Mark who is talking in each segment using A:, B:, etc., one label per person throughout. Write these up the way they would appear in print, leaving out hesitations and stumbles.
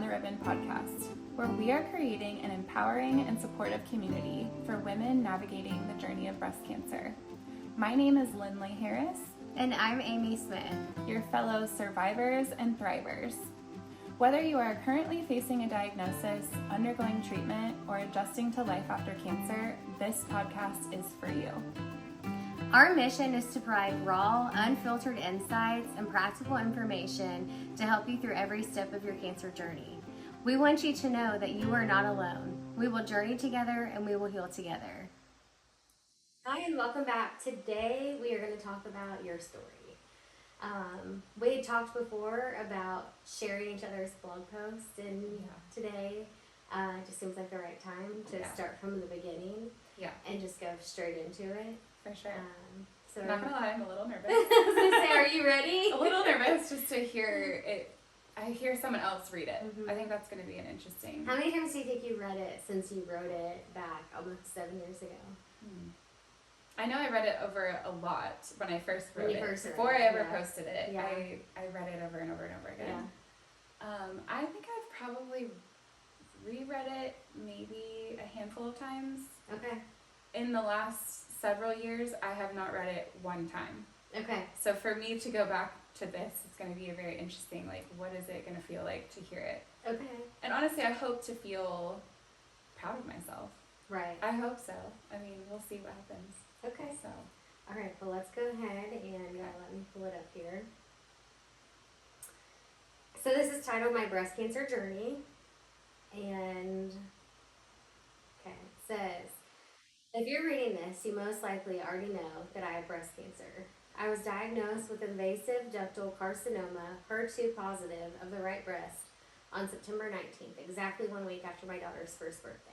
A: the Ribbon podcast, where we are creating an empowering and supportive community for women navigating the journey of breast cancer. My name is Lynley Harris.
B: And I'm Amy Smith,
A: your fellow survivors and thrivers. Whether you are currently facing a diagnosis, undergoing treatment, or adjusting to life after cancer, this podcast is for you.
B: Our mission is to provide raw, unfiltered insights and practical information to help you through every step of your cancer journey. We want you to know that you are not alone. We will journey together and we will heal together. Hi, and welcome back. Today we are going to talk about your story. We had talked before about sharing each other's blog posts, and today it just seems like the right time to start from the beginning and just go straight into it.
A: For sure.
B: So
A: I'm not gonna lie, I'm a little nervous.
B: I was gonna say, are you ready?
A: A little nervous just to hear it. I hear someone else read it.
B: Mm-hmm.
A: I think that's gonna be an interesting.
B: How many times do you think you read it since you wrote it back almost 7 years ago?
A: I know I read it over a lot when I first wrote it. Before I ever posted it, I read it over and over and over again. I think I've probably reread it maybe a handful of times.
B: Okay.
A: In the last several years, I have not read it one time.
B: Okay.
A: So for me to go back to this, it's going to be a very interesting, what is it going to feel like to hear it?
B: Okay.
A: And honestly, I hope to feel proud of myself.
B: Right.
A: I hope so. I mean, we'll see what happens.
B: Okay.
A: So.
B: All right, well, let's go ahead and let me pull it up here. So this is titled My Breast Cancer Journey. And, okay, it says, if you're reading this, you most likely already know that I have breast cancer. I was diagnosed with invasive ductal carcinoma, HER2 positive, of the right breast on September 19th, exactly 1 week after my daughter's first birthday.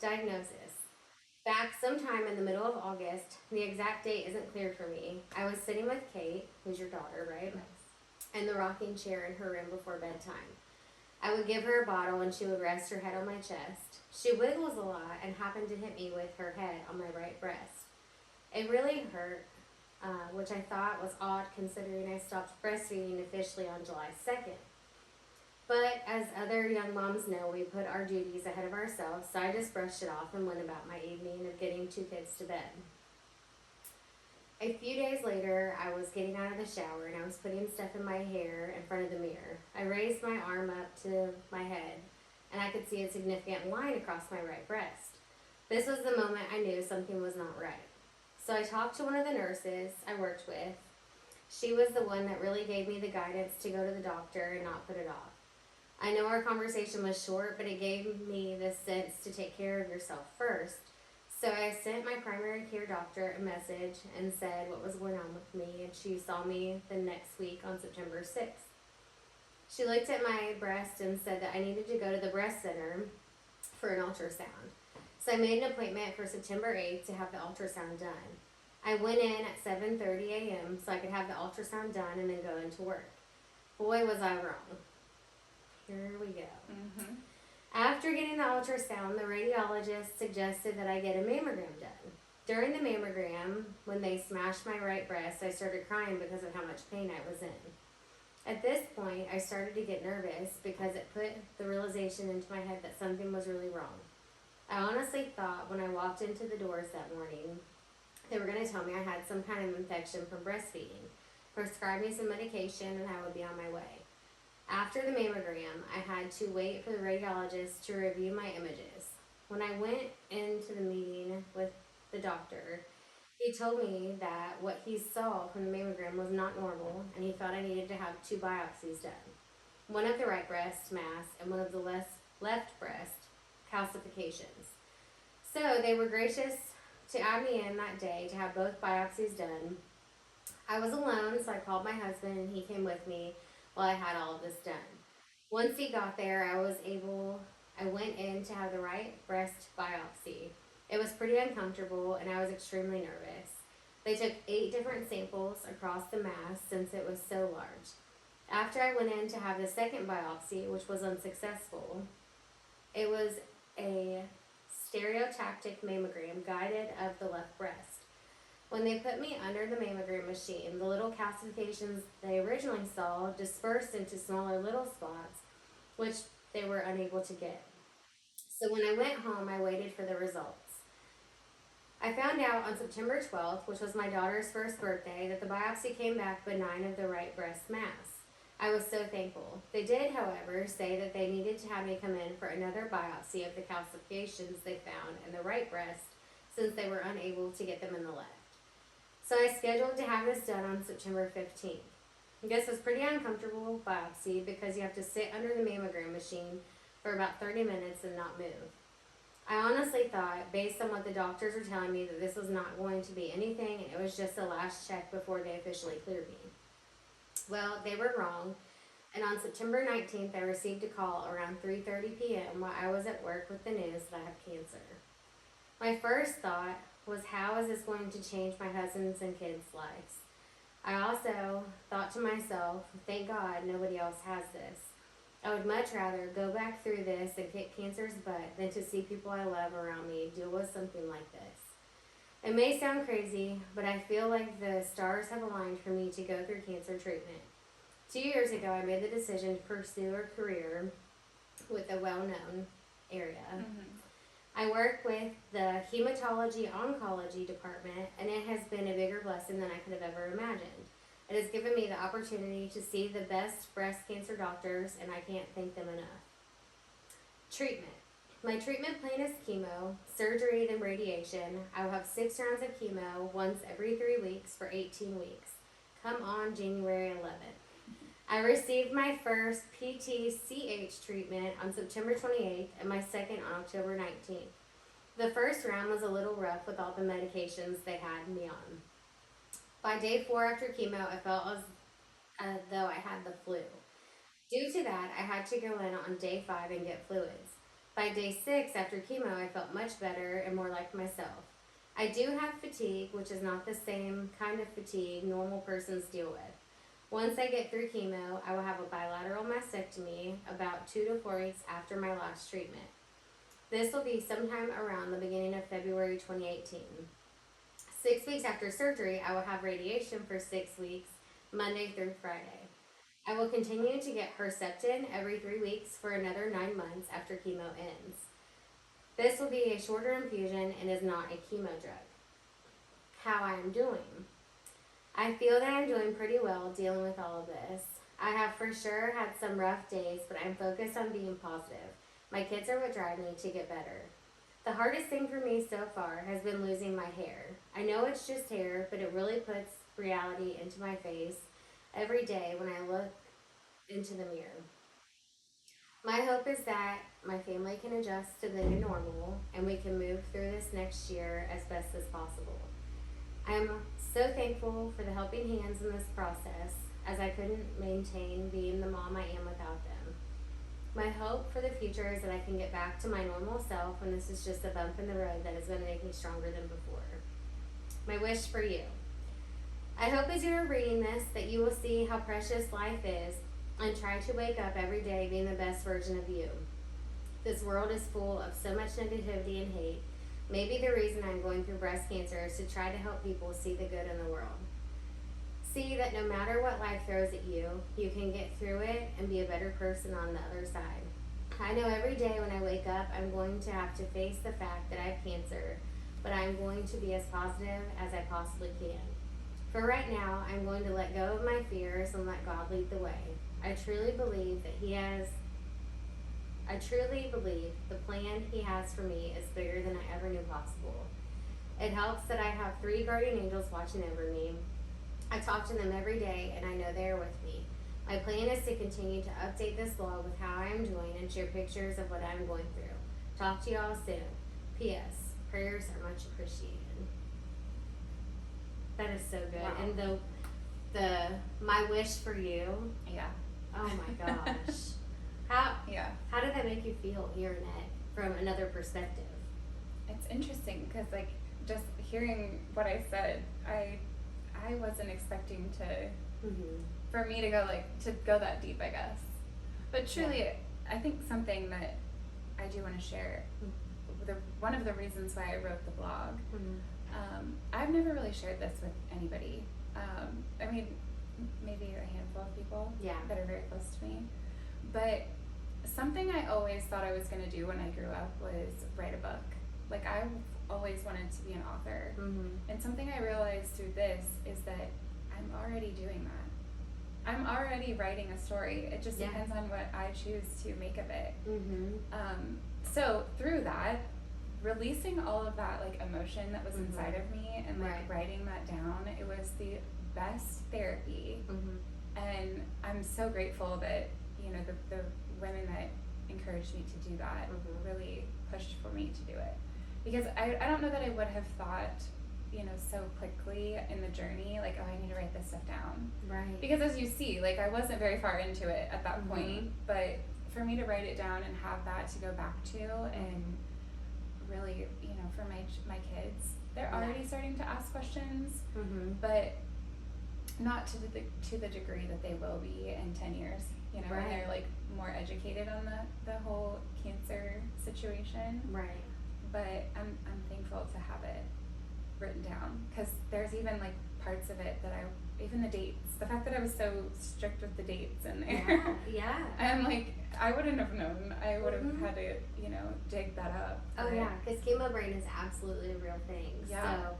B: Diagnosis. Back sometime in the middle of August, the exact date isn't clear for me. I was sitting with Kate, who's your daughter, right? Yes. In the rocking chair in her room before bedtime. I would give her a bottle and she would rest her head on my chest. She wiggles a lot and happened to hit me with her head on my right breast. It really hurt, which I thought was odd considering I stopped breastfeeding officially on July 2nd. But as other young moms know, we put our duties ahead of ourselves, so I just brushed it off and went about my evening of getting 2 kids to bed. A few days later, I was getting out of the shower and I was putting stuff in my hair in front of the mirror. I raised my arm up to my head and I could see a significant line across my right breast. This was the moment I knew something was not right. So I talked to one of the nurses I worked with. She was the one that really gave me the guidance to go to the doctor and not put it off. I know our conversation was short, but it gave me the sense to take care of yourself first. So I sent my primary care doctor a message and said what was going on with me, and she saw me the next week on September 6th. She looked at my breast and said that I needed to go to the breast center for an ultrasound. So I made an appointment for September 8th to have the ultrasound done. I went in at 7:30 a.m. so I could have the ultrasound done and then go into work. Boy, was I wrong. Here we go. Mm-hmm. After getting the ultrasound, the radiologist suggested that I get a mammogram done. During the mammogram, when they smashed my right breast, I started crying because of how much pain I was in. At this point, I started to get nervous because it put the realization into my head that something was really wrong. I honestly thought when I walked into the doors that morning, they were going to tell me I had some kind of infection from breastfeeding, prescribe me some medication, and I would be on my way. After the mammogram, I had to wait for the radiologist to review my images. When I went into the meeting with the doctor, he told me that what he saw from the mammogram was not normal, and he thought I needed to have 2 biopsies done. One of the right breast mass and one of the left breast calcifications. So they were gracious to add me in that day to have both biopsies done. I was alone, so I called my husband and he came with me while I had all of this done. Once he got there, I went in to have the right breast biopsy. It was pretty uncomfortable and I was extremely nervous. They took 8 different samples across the mass since it was so large. After I went in to have the second biopsy, which was unsuccessful, it was a stereotactic mammogram guided of the left breast. When they put me under the mammogram machine, the little calcifications they originally saw dispersed into smaller little spots which they were unable to get. So when I went home, I waited for the results. I found out on September 12th, which was my daughter's first birthday, that the biopsy came back benign of the right breast mass. I was so thankful. They did, however, say that they needed to have me come in for another biopsy of the calcifications they found in the right breast, since they were unable to get them in the left. So I scheduled to have this done on September 15th. This was pretty uncomfortable biopsy because you have to sit under the mammogram machine for about 30 minutes and not move. I honestly thought, based on what the doctors were telling me, that this was not going to be anything and it was just a last check before they officially cleared me. Well, they were wrong, and on September 19th, I received a call around 3:30 p.m. while I was at work with the news that I have cancer. My first thought was, how is this going to change my husband's and kids' lives? I also thought to myself, thank God nobody else has this. I would much rather go back through this and kick cancer's butt than to see people I love around me deal with something like this. It may sound crazy, but I feel like the stars have aligned for me to go through cancer treatment. 2 years ago, I made the decision to pursue a career with a well-known area. I work with the hematology-oncology department, and it has been a bigger blessing than I could have ever imagined. It has given me the opportunity to see the best breast cancer doctors, and I can't thank them enough. Treatment. My treatment plan is chemo, surgery, then radiation. I will have 6 rounds of chemo once every 3 weeks for 18 weeks. Come on January 11th. I received my first PTCH treatment on September 28th and my second on October 19th. The first round was a little rough with all the medications they had me on. By day 4 after chemo, I felt as though I had the flu. Due to that, I had to go in on day 5 and get fluids. By day 6 after chemo, I felt much better and more like myself. I do have fatigue, which is not the same kind of fatigue normal persons deal with. Once I get through chemo, I will have a bilateral mastectomy about 2 to 4 weeks after my last treatment. This will be sometime around the beginning of February 2018. 6 weeks after surgery, I will have radiation for 6 weeks, Monday through Friday. I will continue to get Herceptin every 3 weeks for another 9 months after chemo ends. This will be a shorter infusion and is not a chemo drug. How I am doing. I feel that I'm doing pretty well dealing with all of this. I have for sure had some rough days, but I'm focused on being positive. My kids are what drive me to get better. The hardest thing for me so far has been losing my hair. I know it's just hair, but it really puts reality into my face every day when I look into the mirror. My hope is that my family can adjust to the new normal and we can move through this next year as best as possible. I am so thankful for the helping hands in this process, as I couldn't maintain being the mom I am without them. My hope for the future is that I can get back to my normal self when this is just a bump in the road that is going to make me stronger than before. My wish for you. I hope as you are reading this that you will see how precious life is and try to wake up every day being the best version of you. This world is full of so much negativity and hate. Maybe the reason I'm going through breast cancer is to try to help people see the good in the world. See that no matter what life throws at you, you can get through it and be a better person on the other side. I know every day when I wake up, I'm going to have to face the fact that I have cancer, but I'm going to be as positive as I possibly can. For right now, I'm going to let go of my fears and let God lead the way. I truly believe the plan He has for me is bigger than I ever knew possible. It helps that I have 3 guardian angels watching over me. I talk to them every day and I know they are with me. My plan is to continue to update this blog with how I am doing and share pictures of what I am going through. Talk to y'all soon. P.S. Prayers are much appreciated. That is so good.
A: Wow.
B: And the my wish for you.
A: Yeah.
B: Oh my gosh. How did that make you feel hearing it from another perspective?
A: It's interesting because, like, just hearing what I said, I wasn't expecting to, for me to go that deep, I guess. But truly, I think something that I do want to share, one of the reasons why I wrote the blog, I've never really shared this with anybody. I mean, maybe a handful of people that are very close to me. But something I always thought I was going to do when I grew up was write a book. Like, I always wanted to be an author. And something I realized through this is that I'm already doing that. I'm already writing a story. It just depends on what I choose to make of it. So through that, releasing all of that like emotion that was inside of me and like writing that down, it was the best therapy. And I'm so grateful that, you know, the women that encouraged me to do that really pushed for me to do it. Because I don't know that I would have thought, you know, so quickly in the journey, like, oh, I need to write this stuff down.
B: Right.
A: Because as you see, like, I wasn't very far into it at that point, but for me to write it down and have that to go back to and really, you know, for my kids, they're already starting to ask questions, but not to the degree that they will be in 10 years, you know, when they're like more educated on the whole cancer situation. Right. But I'm thankful to have it written down, because there's even like parts of it that even the dates, the fact that I was so strict with the dates in there. Yeah. I'm like, I wouldn't have known. I would have had to, you know, dig that up.
B: Oh yeah, because chemo brain is absolutely a real thing. Yeah.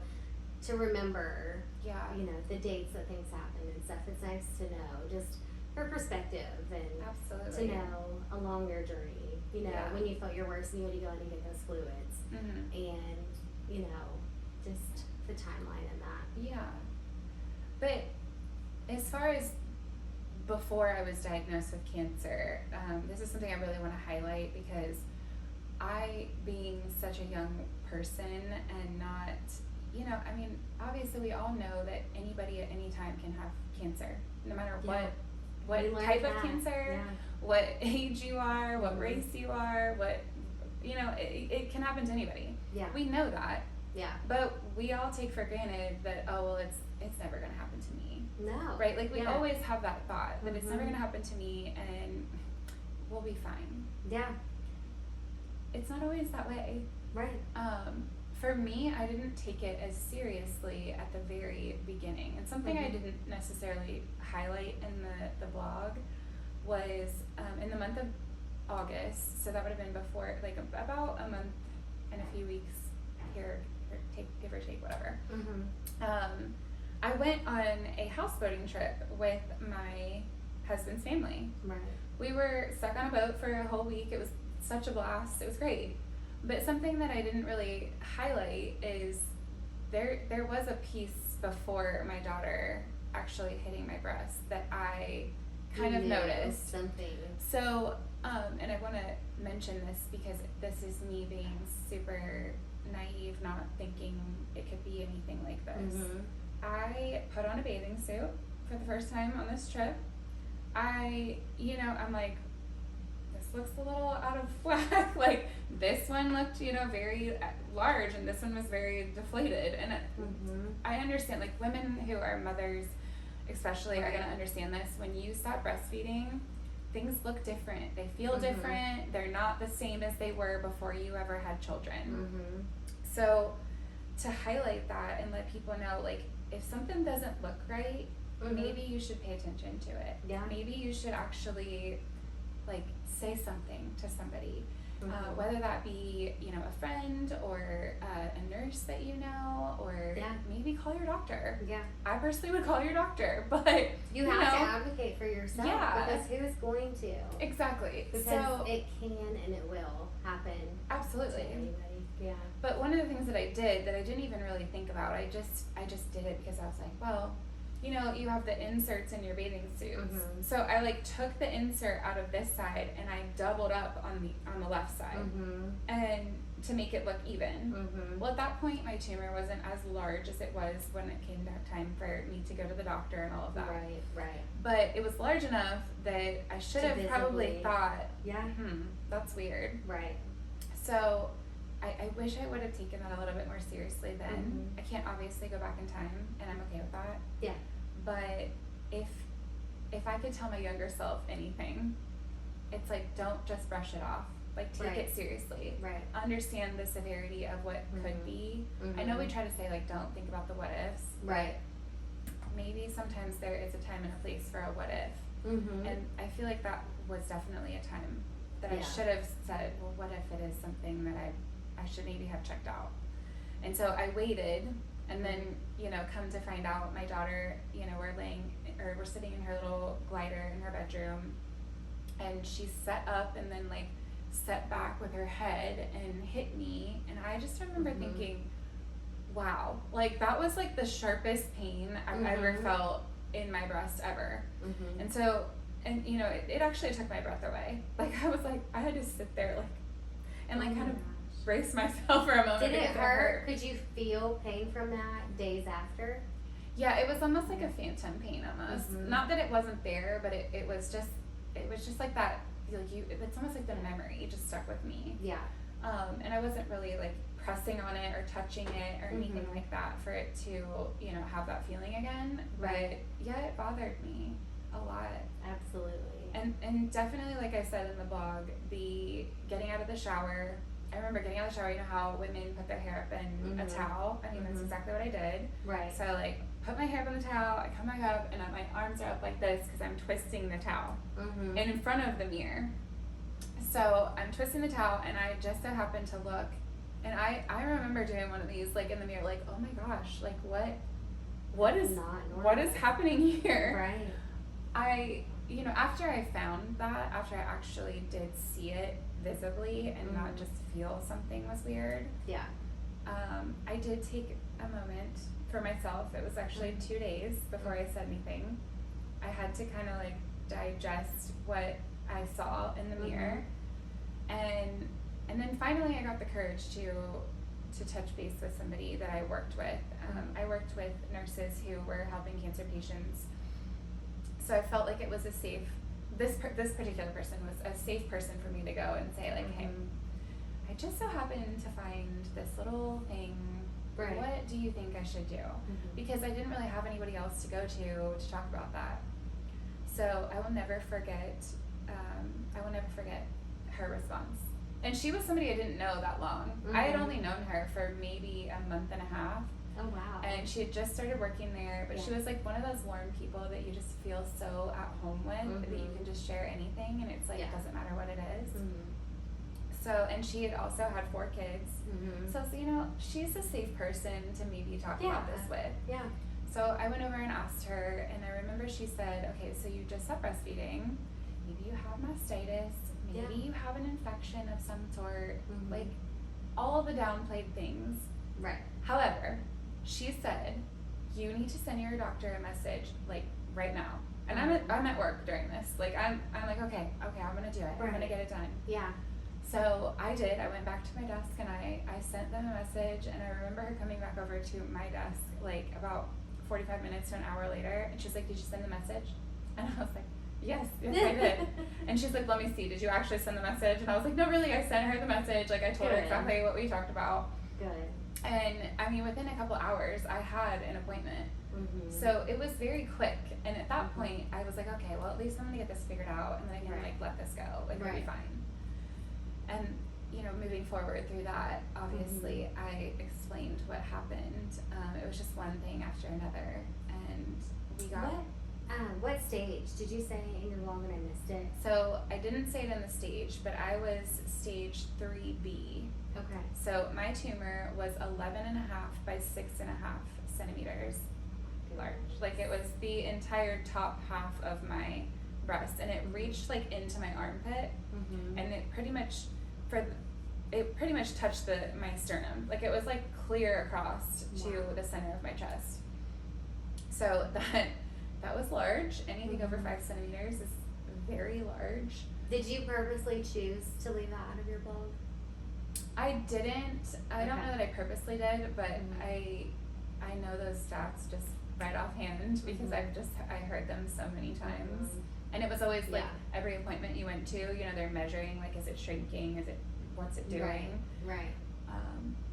B: So to remember, you know, the dates that things happen and stuff, it's nice to know just for perspective and to know along your journey. You know, when you felt your worst, you had to go in and get those fluids, and you know, just the timeline in that.
A: Yeah. But as far as before I was diagnosed with cancer, this is something I really want to highlight, because I, being such a young person and not, you know, I mean, obviously we all know that anybody at any time can have cancer, no matter what type of cancer, what age you are, what race you are, what, you know, it can happen to anybody. Yeah. We know that. Yeah. But we all take for granted that, oh, well, it's never going to happen to me. No. Right? Like, we always have that thought that it's never going to happen to me and we'll be fine. Yeah. It's not always that way. Right. For me, I didn't take it as seriously at the very beginning. And something I didn't necessarily highlight in the blog was in the month of August, so that would have been before, like about a month and a few weeks here, give or take, whatever. I went on a houseboating trip with my husband's family. Right. We were stuck on a boat for a whole week. It was such a blast. It was great. But something that I didn't really highlight is there was a piece before my daughter actually hitting my breast that I kind of noticed. Something. So, and I want to mention this because this is me being super naive, not thinking it could be anything like this. I put on a bathing suit for the first time on this trip. I'm like, this looks a little out of whack. Like, this one looked, you know, very large, and this one was very deflated. And I understand, like, women who are mothers especially are going to understand this. When you stop breastfeeding, things look different. They feel different. They're not the same as they were before you ever had children. So to highlight that and let people know, like, if something doesn't look right, maybe you should pay attention to it. Yeah. Maybe you should actually, like, say something to somebody. Whether that be, you know, a friend or a nurse that you know, or maybe call your doctor. Yeah. I personally would call your doctor, but
B: you have to advocate for yourself. Yeah. Because who's going to?
A: Exactly.
B: Because it can and it will happen.
A: Absolutely.
B: To anybody. Yeah.
A: But one of the things that I did that I didn't even really think about, I just did it because I was like, well, you know, you have the inserts in your bathing suits. So I like took the insert out of this side and I doubled up on the left side, and to make it look even. Well, at that point, my tumor wasn't as large as it was when it came to time for me to go to the doctor and all of that. Right. But it was large enough that I should have probably thought, that's weird. Right. So I wish I would have taken that a little bit more seriously then. I can't obviously go back in time, and I'm okay with that. Yeah. But if I could tell my younger self anything, it's like, don't just brush it off. Like, take it seriously. Right. Understand the severity of what could be. I know we try to say, like, don't think about the what ifs. Right. Maybe sometimes there is a time and a place for a what if. And I feel like that was definitely a time that I should have said, well, what if it is something that I should maybe have checked out? And so I waited, and then, you know, come to find out, my daughter, you know, we're sitting in her little glider in her bedroom, and she set up and then like set back with her head and hit me, and I just remember thinking, wow, like that was like the sharpest pain I've ever felt in my breast ever. And so, and you know, it actually took my breath away. Like I was like, I had to sit there like, and like kind of brace myself for a moment.
B: Did it hurt? Could you feel pain from that days after?
A: Yeah, it was almost like a phantom pain almost. Not that it wasn't there, but it was just like that. Like it's almost like the memory just stuck with me.
B: Yeah.
A: And I wasn't really like pressing on it or touching it or anything like that for it to, you know, have that feeling again. But yeah, it bothered me a lot.
B: Absolutely.
A: And definitely, like I said in the blog, the getting out of the shower. I remember getting out of the shower. You know how women put their hair up in a towel? I mean, that's exactly what I did.
B: Right.
A: So I like put my hair up in the towel. I come back up, and my arms are up like this because I'm twisting the towel, and in front of the mirror. So I'm twisting the towel, and I just so happened to look, and I remember doing one of these like in the mirror, like, oh my gosh, like what is happening here?
B: Right.
A: You know, after I found that, after I actually did see it visibly and not just feel something was weird, I did take a moment for myself. It was actually 2 days before I said anything. I had to kind of like digest what I saw in the mirror, and then finally I got the courage to touch base with somebody that I worked with. I worked with nurses who were helping cancer patients, so I felt like it was a safe. This particular person was a safe person for me to go and say like, hey, I just so happened to find this little thing.
B: Right.
A: What do you think I should do? Because I didn't really have anybody else to go to talk about that. So I will never forget. Her response. And she was somebody I didn't know that long. I had only known her for maybe a month and a half.
B: Oh wow.
A: And she had just started working there, but she was like one of those warm people that you just feel so at home with that you can just share anything, and it's like it doesn't matter what it is. So, and she had also had 4 kids. So, you know, she's a safe person to maybe talk about this with.
B: Yeah.
A: So I went over and asked her, and I remember she said, okay, so you just stopped breastfeeding. Maybe you have mastitis. Maybe you have an infection of some sort. Like all the downplayed things.
B: Right.
A: However, she said, you need to send your doctor a message like right now. And I'm at work during this. Like I'm like, okay, I'm gonna do it. I'm gonna get it done.
B: Yeah.
A: So I did. I went back to my desk and I sent them a message, and I remember her coming back over to my desk like about 45 minutes to an hour later, and she's like, did you send the message? And I was like, yes, I did. And she's like, let me see, did you actually send the message? And I was like, no, really, I sent her the message. Like I told her exactly what we talked about.
B: Good.
A: And I mean, within a couple hours, I had an appointment. So it was very quick. And at that point, I was like, okay, well, at least I'm going to get this figured out, and then I can like let this go. Like it'll be fine. And, you know, moving forward through that, obviously, I explained what happened. It was just one thing after another. And we got...
B: What stage? Did you say in your blog and I missed it?
A: So I didn't say it in the stage, but I was stage 3B.
B: Okay.
A: So my tumor was 11.5 by 6.5 centimeters large. Like it was the entire top half of my breast, and it reached like into my armpit, and it pretty much touched my sternum. Like it was like clear across to the center of my chest. So that was large. Anything over 5 centimeters is very large.
B: Did you purposely choose to leave that out of your blog?
A: I didn't. I don't know that I purposely did, but I know those stats just right offhand because I heard them so many times. And it was always like every appointment you went to, you know, they're measuring like, is it shrinking? What's it doing? Right.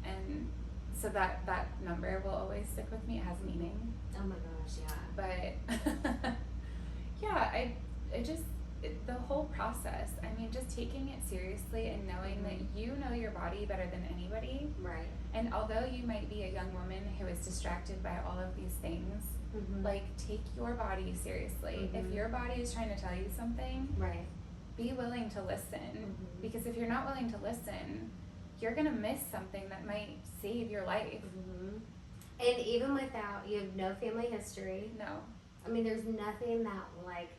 A: And so that number will always stick with me. It has meaning.
B: Oh my gosh, yeah.
A: But yeah, the whole process, I mean, just taking it seriously and knowing that you know your body better than anybody.
B: Right.
A: And although you might be a young woman who is distracted by all of these things, like take your body seriously. If your body is trying to tell you something, be willing to listen, because if you're not willing to listen, you're going to miss something that might save your life.
B: And even without, you have no family history.
A: No.
B: I mean, there's nothing that, like,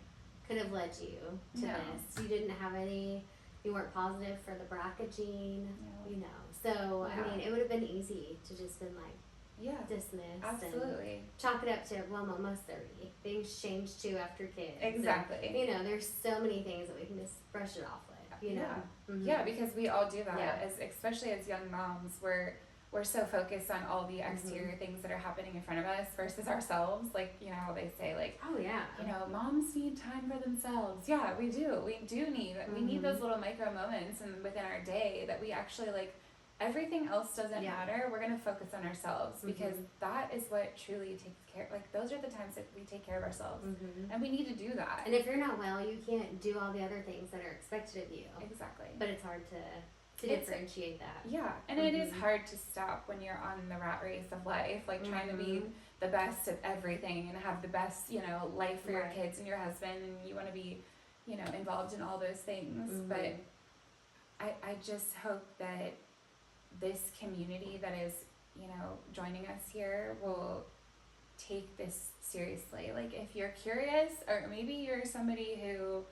B: could have led you to this. You didn't have any, you weren't positive for the BRCA gene, you know. So, I mean, it would have been easy to just been like, dismissed.
A: Absolutely.
B: And chalk it up to, well, I'm almost 30. Things change too after kids.
A: Exactly.
B: And, you know, there's so many things that we can just brush it off with, you know.
A: Yeah, because we all do that, as especially as young moms. We're so focused on all the exterior things that are happening in front of us versus ourselves. Like, you know, they say, like, you know, moms need time for themselves. Yeah, we do. We need those little micro moments and within our day that we actually, like, everything else doesn't matter. We're going to focus on ourselves because that is what truly takes care. Like, those are the times that we take care of ourselves. And we need to do that.
B: And if you're not well, you can't do all the other things that are expected of you.
A: Exactly.
B: But it's hard to differentiate that.
A: Yeah, and it is hard to stop when you're on the rat race of life, like trying to be the best at everything and have the best, you know, life for your kids and your husband, and you want to be, you know, involved in all those things. But I just hope that this community that is, you know, joining us here will take this seriously. Like, if you're curious, or maybe you're somebody who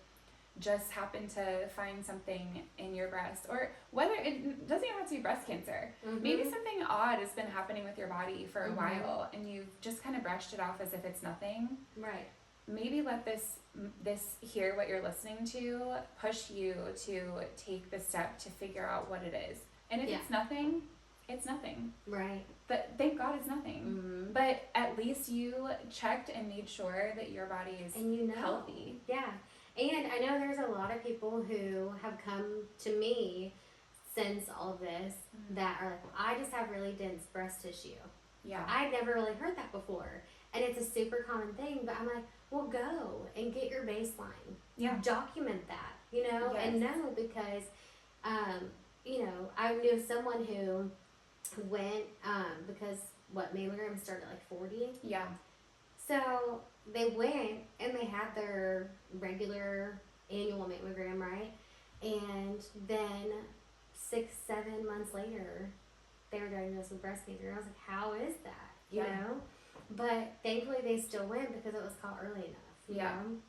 A: just happen to find something in your breast, or whether it doesn't even have to be breast cancer. Maybe something odd has been happening with your body for a while and you've just kind of brushed it off as if it's nothing.
B: Right.
A: Maybe let this hear what you're listening to push you to take the step to figure out what it is. And if it's nothing, it's nothing.
B: Right.
A: But thank God it's nothing. But at least you checked and made sure that your body is healthy.
B: Yeah. And I know there's a lot of people who have come to me since all of this that are like, well, I just have really dense breast tissue.
A: Yeah.
B: I'd never really heard that before. And it's a super common thing, but I'm like, well, go and get your baseline.
A: Yeah.
B: Document that, you know, and know because, you know, I knew someone who went, because mammograms start at like 40. Yeah. So they went and they had their regular annual mammogram, right? And then 6-7 months later, they were diagnosed with breast cancer. And I was like, how is that? You know? But thankfully they still went because it was caught early enough. You know?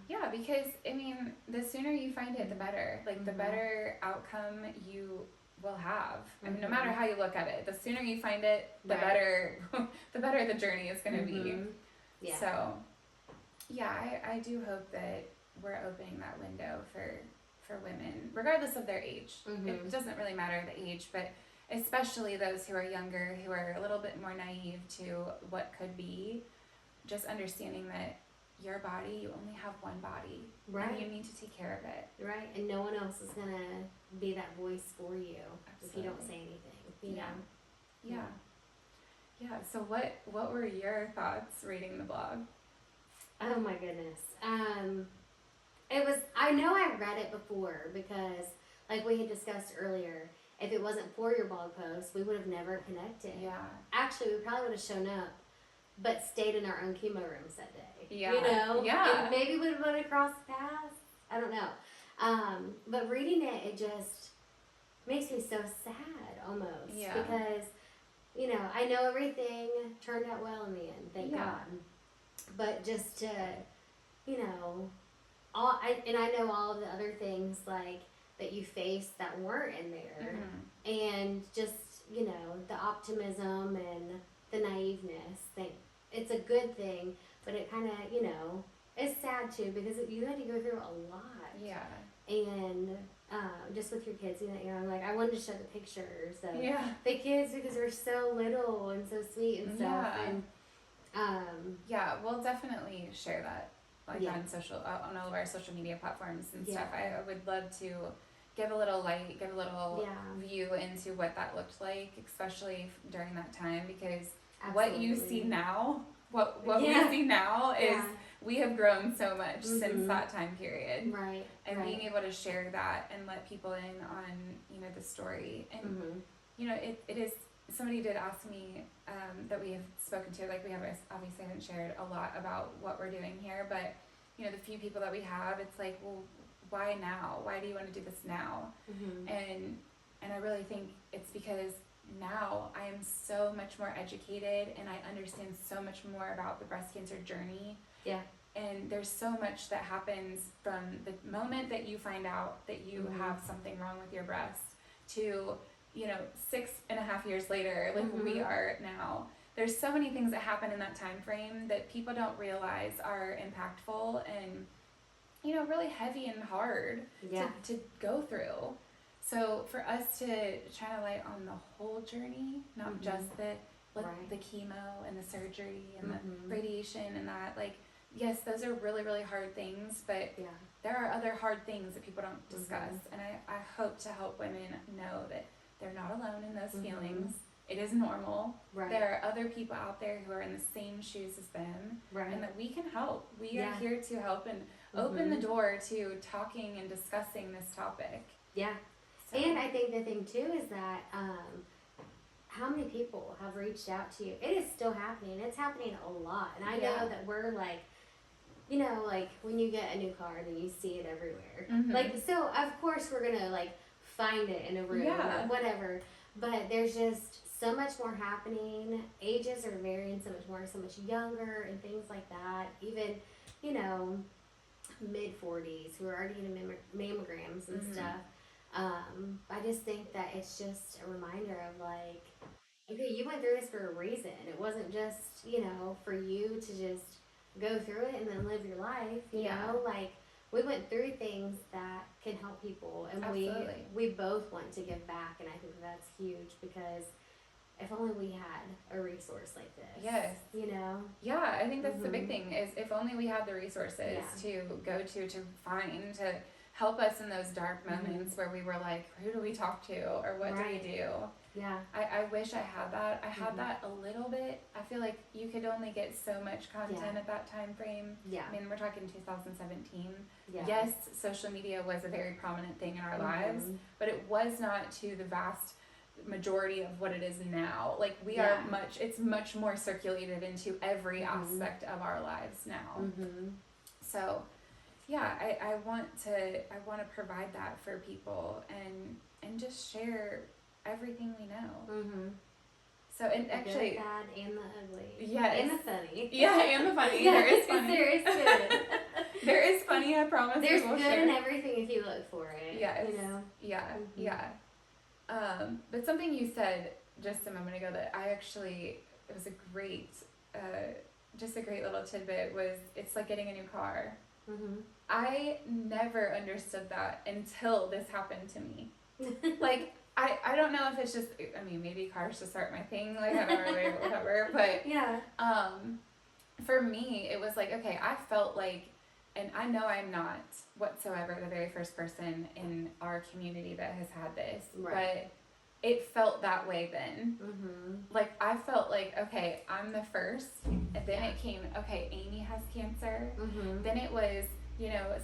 A: Yeah, because, I mean, the sooner you find it, the better. Like, the better outcome you will have. I mean, no matter how you look at it, the sooner you find it, the better the better the journey is going to be. Yeah. So, yeah, I do hope that we're opening that window for women, regardless of their age. It doesn't really matter the age, but especially those who are younger, who are a little bit more naive to what could be, just understanding that your body, you only have one body. Right. And you need to take care of it.
B: Right. And no one else is going to be that voice for you if you don't say anything. You know?
A: Yeah. So what were your thoughts reading the blog?
B: Oh my goodness. I know I read it before because, like we had discussed earlier, if it wasn't for your blog post, we would have never connected.
A: Yeah.
B: Actually, we probably would have shown up, but stayed in our own chemo rooms that day.
A: Yeah.
B: You know?
A: Yeah.
B: And maybe we would have crossed paths. I don't know. But reading it just makes me so sad almost. Yeah. Because, you know, I know everything turned out well in the end, thank God. But just to, you know, I know all of the other things, like, that you faced that weren't in there. And just, you know, the optimism and the naiveness. It's a good thing, but it kind of, you know, it's sad too because you had to go through a lot. Yeah. And just with your kids, you know, like I wanted to show the pictures of the kids because they're so little and so sweet and stuff. And
A: we'll definitely share that on all of our social media platforms and stuff. I would love to give a little light, give a little view into what that looked like, especially during that time, because what you see now, what we see now is we have grown so much since that time period. Right. And being able to share that and let people in on, you know, the story. And, you know, it is, somebody did ask me that we have spoken to, like we have obviously haven't shared a lot about what we're doing here, but, you know, the few people that we have, it's like, well, why now? Why do you want to do this now? And I really think it's because now I am so much more educated and I understand so much more about the breast cancer journey.
B: Yeah.
A: And there's so much that happens from the moment that you find out that you have something wrong with your breast to, 6.5 years later, like we are now. There's so many things that happen in that time frame that people don't realize are impactful and, really heavy and hard to go through. So for us to shine a light on the whole journey, not just the chemo and the surgery and the radiation and that, like, yes, those are really, really hard things, but there are other hard things that people don't discuss. And I hope to help women know that they're not alone in those feelings. It is normal. Right. There are other people out there who are in the same shoes as them, and that we can help. We are here to help and open the door to talking and discussing this topic.
B: Yeah. So. And I think the thing too is that how many people have reached out to you? It is still happening. It's happening a lot. And I know that we're like, like when you get a new car, then you see it everywhere. Like, so of course we're going to like find it in a room or whatever. But there's just so much more happening. Ages are varying so much more, so much younger and things like that. Even, mid-40s who are already getting mammograms and stuff. I just think that it's just a reminder of like, okay, you went through this for a reason. It wasn't just, for you to just go through it and then live your life, you know? Like, we went through things that can help people, and we both want to give back, and I think that's huge because if only we had a resource like this.
A: Yes. Yeah, I think that's the big thing is if only we had the resources to go to find, to help us in those dark moments where we were like, who do we talk to or what do we do? Yeah. I wish I had that. I had that a little bit. I feel like you could only get so much content at that time frame. Yeah. I mean, we're talking 2017. Yeah. Yes, social media was a very prominent thing in our lives, but it was not to the vast majority of what it is now. Like we are it's much more circulated into every aspect of our lives now. So I want to provide that for people and just share everything we know. So and actually
B: the bad and the ugly.
A: Yes.
B: And the funny.
A: Yeah, and the funny. There is funny.
B: There is good.
A: There is funny, I promise.
B: There's good in everything if you look for it.
A: Yes. Yeah. But something you said just a moment ago that it was a great little tidbit was it's like getting a new car. I never understood that until this happened to me. Like, I don't know if it's just, I mean, maybe cars just aren't my thing, like, I don't really, whatever, but, for me, it was like, okay, I felt like, and I know I'm not whatsoever the very first person in our community that has had this, but it felt that way then. Like, I felt like, okay, I'm the first, and then it came, okay, Amy has cancer, then it was,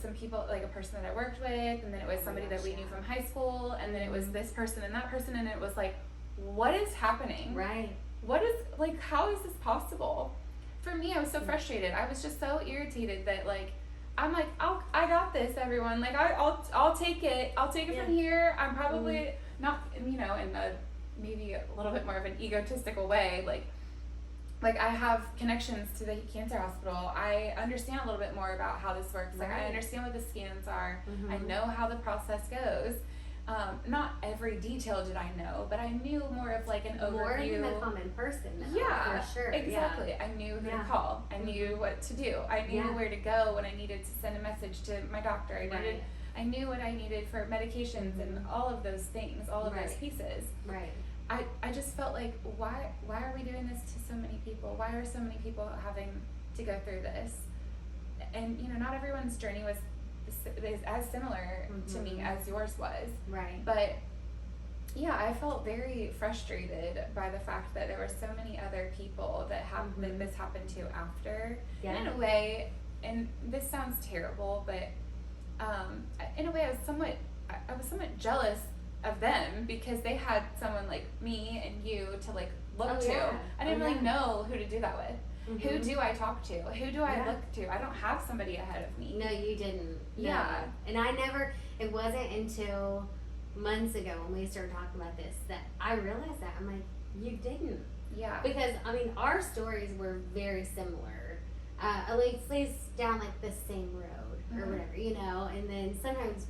A: some people, like a person that I worked with, and then it was somebody that we knew from high school, and then it was this person and that person, and it was like, what is happening? Right. What is, like, how is this possible? For me, I was so frustrated. I was just so irritated that, like, I'm like, I got this, everyone. Like, I'll take it. I'll take it from here. I'm probably not, in a maybe a little bit more of an egotistical way, like I have connections to the cancer hospital. I understand a little bit more about how this works. Like I understand what the scans are. I know how the process goes. Not every detail did I know, but I knew more of like an overview. More than the common person, though, for sure. Exactly. Yeah. I knew who to call. I knew what to do. I knew where to go when I needed to send a message to my doctor. I knew what I needed for medications and all of those things, all of those pieces. Right. I just felt like, why are we doing this to so many people? Why are so many people having to go through this? And, not everyone's journey is as similar to me as yours was. Right. But, yeah, I felt very frustrated by the fact that there were so many other people that that this happened to after. Yeah. And in a way, and this sounds terrible, but in a way I was somewhat jealous of them because they had someone like me and you to like look to. I didn't really know who to do that with. Who do I talk to? Who do I look to? I don't have somebody ahead of me.
B: No, you didn't.
A: Yeah.
B: No. And it wasn't until months ago when we started talking about this that I realized that. I'm like, you didn't.
A: Yeah.
B: Because, I mean, our stories were very similar. At least down, like, the same road or whatever, you know? And then sometimes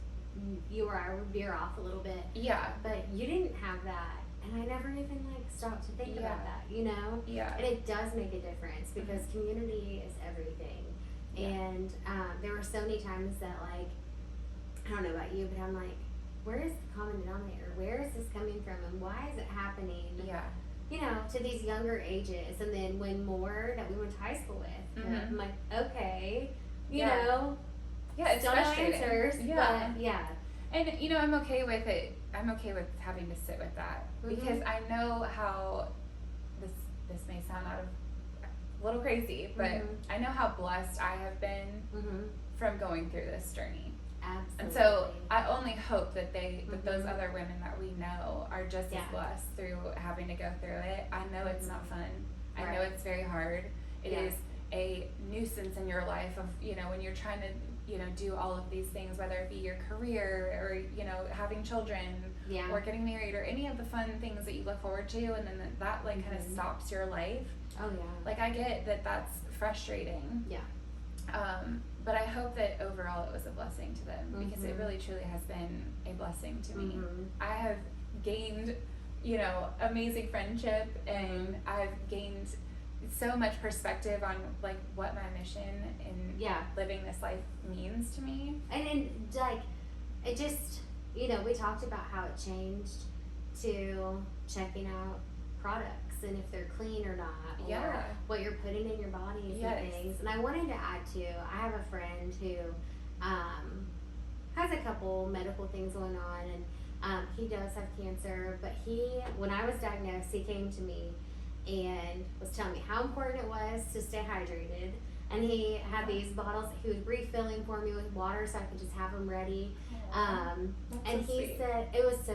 B: you or I would veer off a little bit.
A: Yeah.
B: But you didn't have that. And I never even, like, stopped to think about that, you know?
A: Yeah.
B: And it does make a difference because community is everything. Yeah. And there were so many times that, like, I don't know about you, but I'm like, where is the common denominator? Where is this coming from? And why is it happening?
A: Yeah.
B: You know, to these younger ages. And then when more that we went to high school with, I'm like, okay, you know.
A: Yeah, it's
B: still
A: frustrating.
B: No answers, but yeah.
A: And, you know, I'm okay with it. I'm okay with having to sit with that because I know how this may sound a little crazy, but I know how blessed I have been from going through this journey.
B: Absolutely.
A: And so I only hope that those other women that we know are just as blessed through having to go through it. I know it's not fun. I know it's very hard. It is a nuisance in your life of, you know, when you're trying to, you know, do all of these things, whether it be your career or, you know, having children or getting married or any of the fun things that you look forward to, and then that like kind of stops your life.
B: Oh yeah.
A: Like I get that that's frustrating.
B: Yeah.
A: But I hope that overall it was a blessing to them because it really truly has been a blessing to me. I have gained, you know, amazing friendship and I've gained so much perspective on like what my mission in living this life means to me.
B: And like it just, you know, we talked about how it changed to checking out products and if they're clean or not, or what you're putting in your bodies and things. And I wanted to add too, I have a friend who has a couple medical things going on, and he does have cancer, but when I was diagnosed, he came to me and was telling me how important it was to stay hydrated. And he had these bottles that he was refilling for me with water so I could just have them ready. And he said, it was so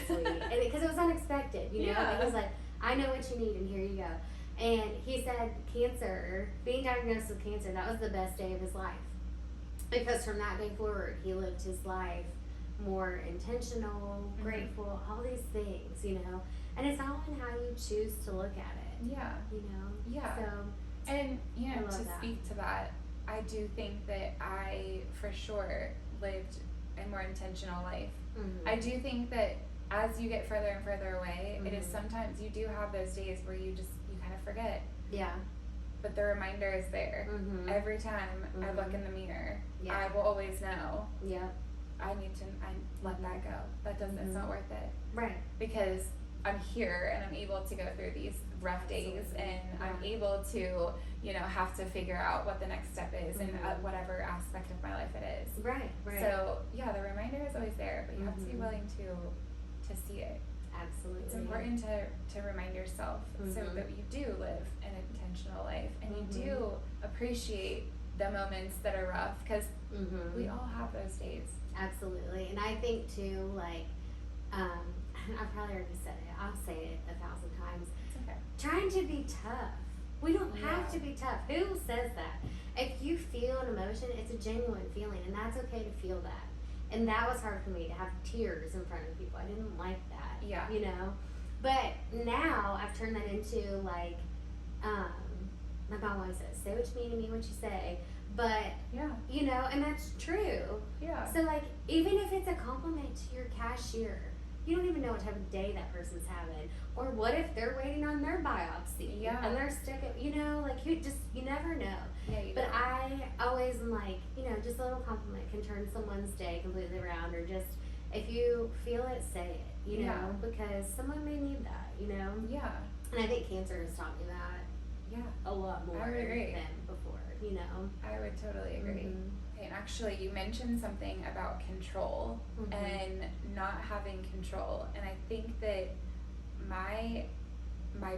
B: sweet. And because it was unexpected, you know? And he was like, I know what you need and here you go. And he said being diagnosed with cancer, that was the best day of his life. Because from that day forward, he lived his life more intentional, grateful, all these things, you know? And it's all in how you choose to look at it.
A: Yeah.
B: You know?
A: Yeah.
B: So,
A: and, you know, to speak to that, I do think that I, for sure, lived a more intentional life. I do think that as you get further and further away, it is sometimes you do have those days where you kind of forget.
B: Yeah. But
A: the reminder is there. Every time I look in the mirror, I will always know.
B: Yeah.
A: I let that go. That doesn't, it's not worth it.
B: Right.
A: Because I'm here and I'm able to go through these rough days and I'm able to, you know, have to figure out what the next step is in whatever aspect of my life it is.
B: Right.
A: So, yeah, the reminder is always there, but you have to be willing to see it.
B: Absolutely.
A: It's important to remind yourself so that you do live an intentional life and you do appreciate the moments that are rough because we all have those days.
B: Absolutely. And I think too, like, I've probably already said it. I'll say it 1,000 times.
A: It's okay.
B: Trying to be tough. We don't have to be tough. Who says that? If you feel an emotion, it's a genuine feeling, and that's okay to feel that. And that was hard for me to have tears in front of people. I didn't like that.
A: Yeah.
B: You know? But now I've turned that into like, my mom always says, say what you mean and mean what you say. But, you know, and that's true.
A: Yeah.
B: So, like, even if it's a compliment to your cashier, you don't even know what type of day that person's having. Or what if they're waiting on their biopsy?
A: Yeah.
B: And they're stuck at, you know, like, you never know.
A: Yeah,
B: but I always am like, you know, just a little compliment can turn someone's day completely around. Or just, if you feel it, say it, you know, because someone may need that, you know?
A: Yeah.
B: And I think cancer has taught me that.
A: Yeah.
B: A lot more
A: I would agree.
B: than before, you know?
A: I would totally agree. Okay, and actually you mentioned something about control and not having control. And I think that my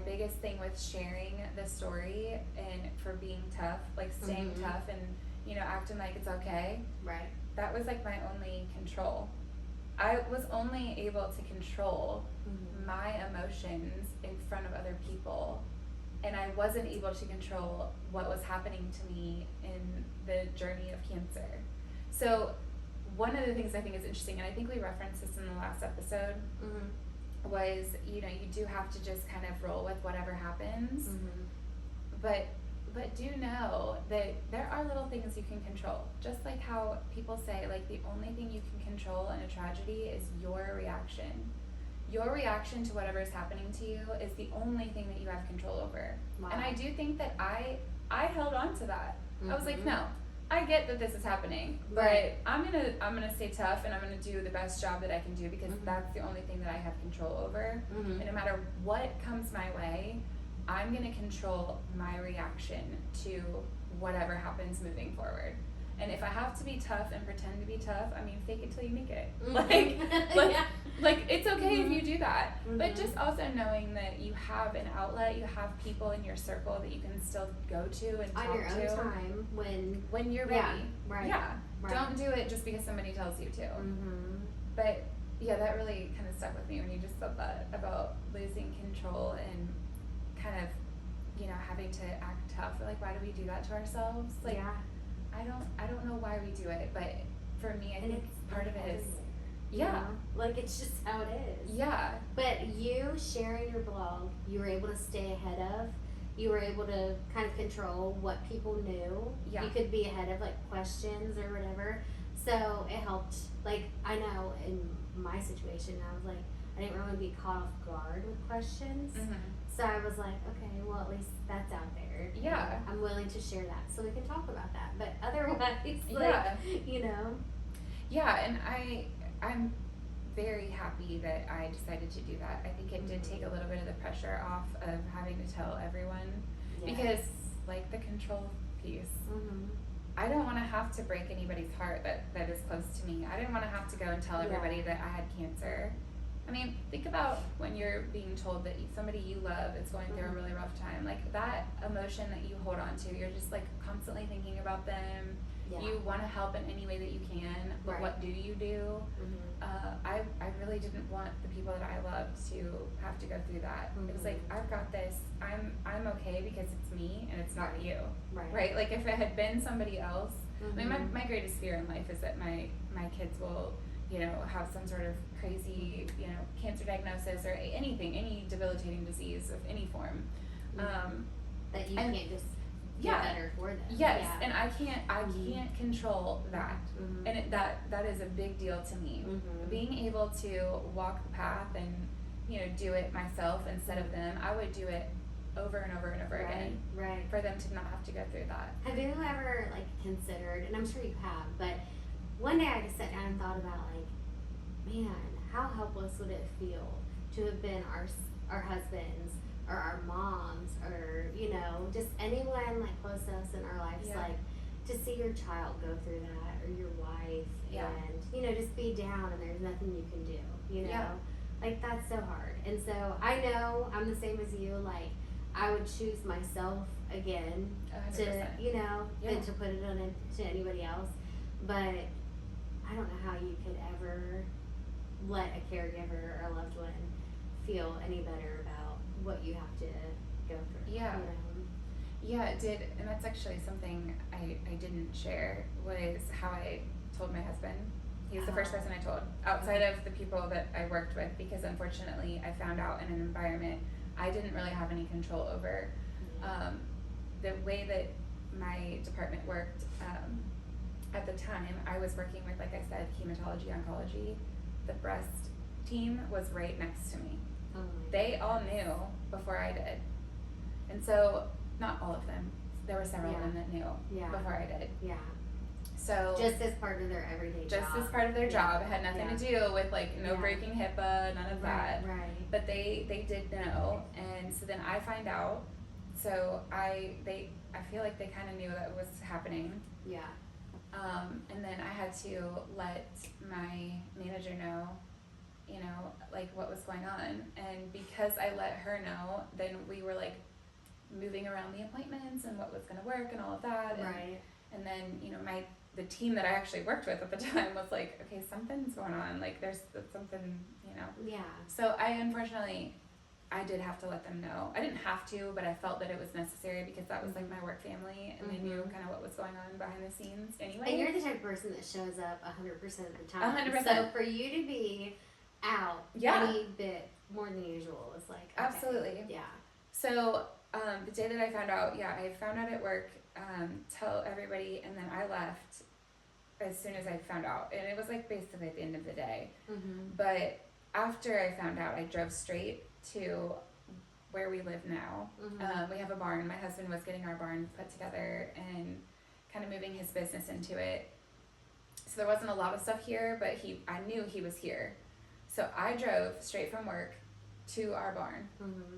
A: biggest thing with sharing the story and for being tough, like staying tough and, you know, acting like it's okay.
B: Right.
A: That was like my only control. I was only able to control my emotions in front of other people and I wasn't able to control what was happening to me in the journey of cancer. So one of the things I think is interesting, and I think we referenced this in the last episode, was, you know, you do have to just kind of roll with whatever happens, but do know that there are little things you can control. Just like how people say, like, the only thing you can control in a tragedy is your reaction. Your reaction to whatever is happening to you is the only thing that you have control over. Wow. And I do think that I held on to that. I was like, no, I get that this is happening, but I'm gonna stay tough, and I'm gonna do the best job that I can do, because that's the only thing that I have control over. And no matter what comes my way, I'm gonna control my reaction to whatever happens moving forward. And if I have to be tough and pretend to be tough, I mean, fake it till you make it. Like it's okay if you do that. But just also knowing that you have an outlet, you have people in your circle that you can still go to and talk to.
B: On your own time,
A: when you're ready.
B: Right.
A: Don't do it just because somebody tells you to. But yeah, that really kind of stuck with me when you just said that about losing control and kind of, you know, having to act tough. Like, why do we do that to ourselves? Like, I don't know why we do it, but for me, I think part of it is,
B: like, it's just how it is.
A: Yeah.
B: But you sharing your blog, you were able to stay ahead of. You were able to kind of control what people knew.
A: Yeah.
B: You could be ahead of, like, questions or whatever. So it helped. Like, I know in my situation, I was like, I didn't really be caught off guard with questions. So I was like, okay, well, at least that's out there.
A: Yeah.
B: I'm willing to share that so we can talk about that. But otherwise, like, you know.
A: Yeah, and I'm very happy that I decided to do that. I think it did take a little bit of the pressure off of having to tell everyone. Because, like, the control piece, I don't want to have to break anybody's heart that is close to me. I didn't want to have to go and tell everybody that I had cancer. I mean, think about when you're being told that somebody you love is going through a really rough time. Like, that emotion that you hold on to, you're just, like, constantly thinking about them. You want to help in any way that you can, but what do you do? I really didn't want the people that I loved to have to go through that. It was like, I've got this. I'm okay because it's me and it's not you. Right? Like, if it had been somebody else, I mean, my greatest fear in life is that my kids will, you know, have some sort of crazy, you know, cancer diagnosis or anything, any debilitating disease of any form.
B: That you can't just get better for them.
A: Yes, and I can't control that. And that is a big deal to me. Being able to walk the path and, you know, do it myself instead of them, I would do it over and over and over again. For them to not have to go through that.
B: Have you ever, like, considered, and I'm sure you have, but one day I just sat down and thought about, like, man, how helpless would it feel to have been our husbands or our moms or, you know, just anyone, like, close to us in our lives, like, to see your child go through that, or your wife, and, you know, just be down and there's nothing you can do, you know? Like, that's so hard. And so I know I'm the same as you, like, I would choose myself again
A: 100%.
B: to, you know, than to put it on to anybody else. But I don't know how you could ever let a caregiver or a loved one feel any better about what you have to go through.
A: Yeah.
B: You know?
A: Yeah, it did. And that's actually something I didn't share, was how I told my husband. He was the first person I told, outside of the people that I worked with, because unfortunately I found out in an environment I didn't really have any control over. The way that my department worked, at the time, I was working with, like I said, hematology oncology. The breast team was right next to me. They all knew before I did. And so, not all of them. There were several of them that knew before I did. So
B: just as part of their everyday job.
A: Just as part of their job. It had nothing to do with, like, no breaking HIPAA, none of that. But they did know, and so then I find out. So I feel like they kind of knew that was happening. And then I had to let my manager know, you know, like, what was going on. And because I let her know, then we were, like, moving around the appointments and what was going to work and all of that. And then, you know, the team that I actually worked with at the time was like, okay, something's going on. Like, there's something, you know. So I unfortunately I did have to let them know. I didn't have to, but I felt that it was necessary because that was like my work family, and they knew kind of what was going on behind the scenes anyway.
B: And you're the type of person that shows up 100% of the time.
A: 100%.
B: So for you to be out any bit more than usual is like, okay.
A: Absolutely.
B: Yeah.
A: So the day that I found out, I found out at work, tell everybody, and then I left as soon as I found out. And it was like basically at the end of the day. But after I found out, I drove straight to where we live now. We have a barn. My husband was getting our barn put together and kind of moving his business into it. So there wasn't a lot of stuff here, but I knew he was here. So I drove straight from work to our barn.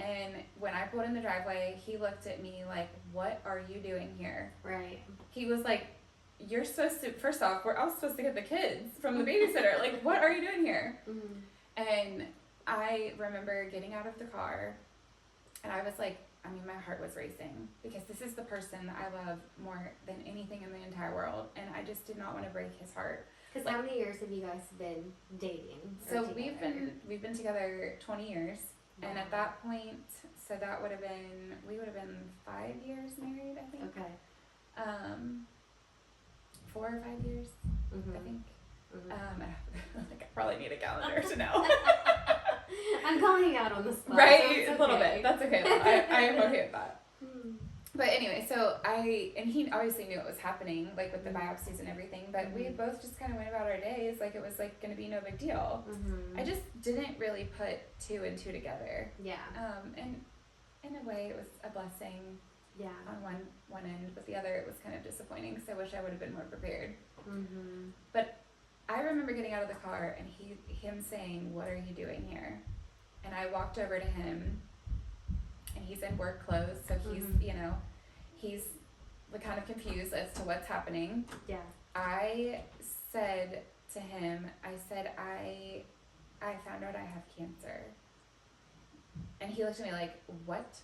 A: And when I pulled in the driveway, he looked at me like, what are you doing here?
B: Right.
A: He was like, you're supposed to, first off, I was supposed to get the kids from the babysitter. Like, what are you doing here? And I remember getting out of the car, and I was like, I mean, my heart was racing because this is the person that I love more than anything in the entire world, and I just did not want to break his heart.
B: Because how many years have you guys been dating?
A: So we've been together 20 years, and at that point, so that would have been, we would have been 5 years married, I think.
B: Okay.
A: 4 or 5 years, I think. I probably need a calendar to know.
B: I'm calling you out on the spot.
A: Right,
B: so
A: a little bit. That's okay. I am okay with that. But anyway, so and he obviously knew what was happening, like with the biopsies and everything, but we both just kind of went about our days like it was like going to be no big deal. I just didn't really put 2 and 2 together.
B: Yeah.
A: And in a way it was a blessing.
B: Yeah.
A: On one end, but the other it was kind of disappointing because I wish I would have been more prepared. But I remember getting out of the car and him saying, "What are you doing here?" And I walked over to him, and he's in work clothes, so he's he's kind of confused as to what's happening.
B: Yeah.
A: I said to him, I found out I have cancer, and he looked at me like, "What?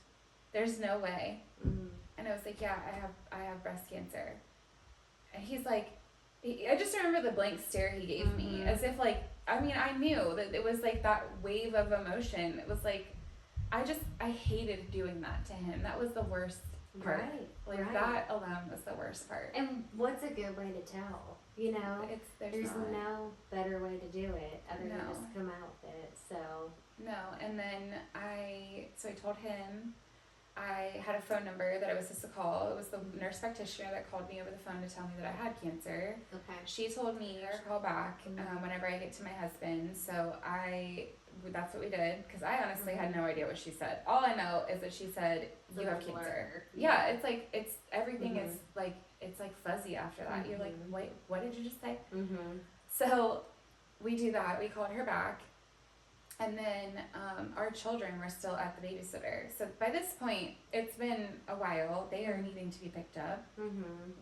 A: There's no way." And I was like, "Yeah, I have breast cancer." And he's like, I just remember the blank stare he gave me, as if like, I mean, I knew that it was like that wave of emotion. It was like, I hated doing that to him. That was the worst part.
B: Right.
A: Like that alone was the worst part.
B: And what's a good way to tell? You know, there's no better way to do it other than just come out with it. So
A: no, and then I told him I had a phone number that I was supposed to call. It was the nurse practitioner that called me over the phone to tell me that I had cancer.
B: Okay.
A: She told me to call back whenever I get to my husband. So that's what we did, because I honestly had no idea what she said. All I know is that she said, "You have cancer." Yeah, it's like, everything is like, it's like fuzzy after that. You're like, wait, what did you just say? So we do that. We called her back. And then our children were still at the babysitter. So by this point, it's been a while. They are needing to be picked up.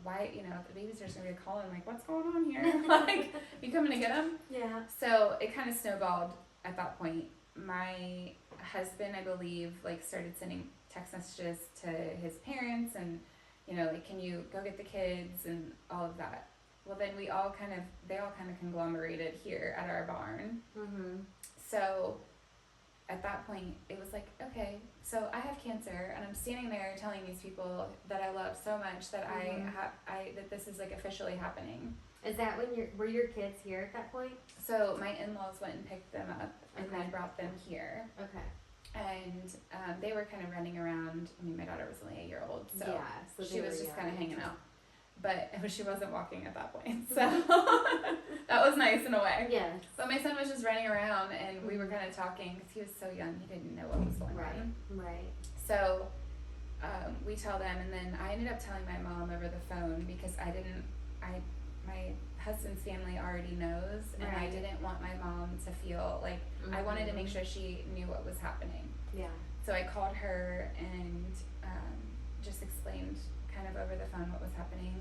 A: Why, the babysitter's going to be calling, like, what's going on here? Like, you coming to get them? Yeah. So it kind of snowballed at that point. My husband, I believe, like, started sending text messages to his parents and, like, can you go get the kids and all of that. Well, then they all kind of conglomerated here at our barn. So at that point, it was like, okay, so I have cancer, and I'm standing there telling these people that I love so much that that this is like officially happening.
B: Is that when were your kids here at that point?
A: So my in-laws went and picked them up, and then brought them here. Okay. And they were kind of running around. I mean, my daughter was only 8-year-old, so she was just kind of hanging out. But she wasn't walking at that point, so that was nice in a way. Yeah. But my son was just running around, and we were kind of talking because he was so young; he didn't know what was going on. Right. So we tell them, and then I ended up telling my mom over the phone because my husband's family already knows, and I didn't want my mom to feel like I wanted to make sure she knew what was happening. Yeah. So I called her and just explained kind of over the phone what was happening.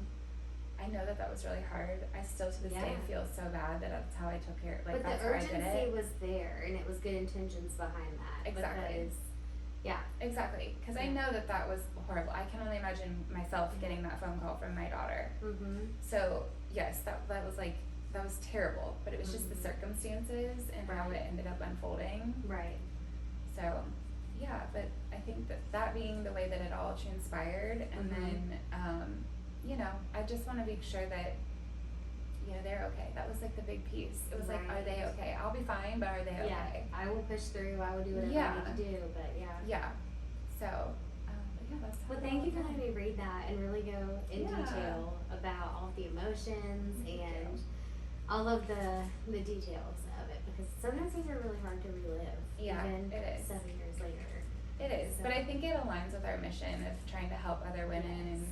A: I know that was really hard. I still to this day feel so bad that that's how I took care. Like, but that's
B: the urgency was there, and it was good intentions behind that.
A: Exactly. Exactly. Because I know that was horrible. I can only imagine myself getting that phone call from my daughter. So yes, that was terrible. But it was just the circumstances and how it ended up unfolding. Right. So but I think that being the way that it all transpired, and then, I just want to make sure that, they're okay. That was like the big piece. It was like, are they okay? I'll be fine, but are they okay?
B: Yeah, I will push through. I will do whatever I need to do, but
A: Yeah. So, that's
B: well, thank you for letting me read that and really go in detail about all the emotions and all of the details of it, because sometimes things are really hard to relive.
A: Yeah,
B: even
A: it is.
B: 7 years later.
A: It is,
B: So.
A: but I think it aligns with our mission of trying to help other women and,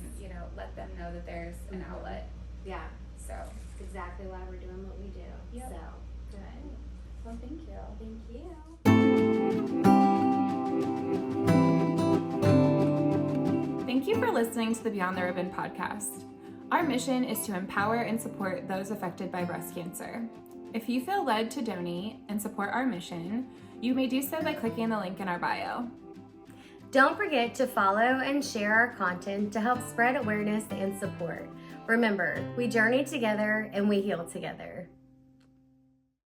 A: let them know that there's an outlet.
B: Yeah.
A: So.
B: That's exactly why we're doing what we do.
A: Yep.
B: So, good.
A: Well, thank you.
B: Thank you.
A: Thank you for listening to the Beyond the Ribbon podcast. Our mission is to empower and support those affected by breast cancer. If you feel led to donate and support our mission, you may do so by clicking the link in our bio.
B: Don't forget to follow and share our content to help spread awareness and support. Remember, we journey together and we heal together.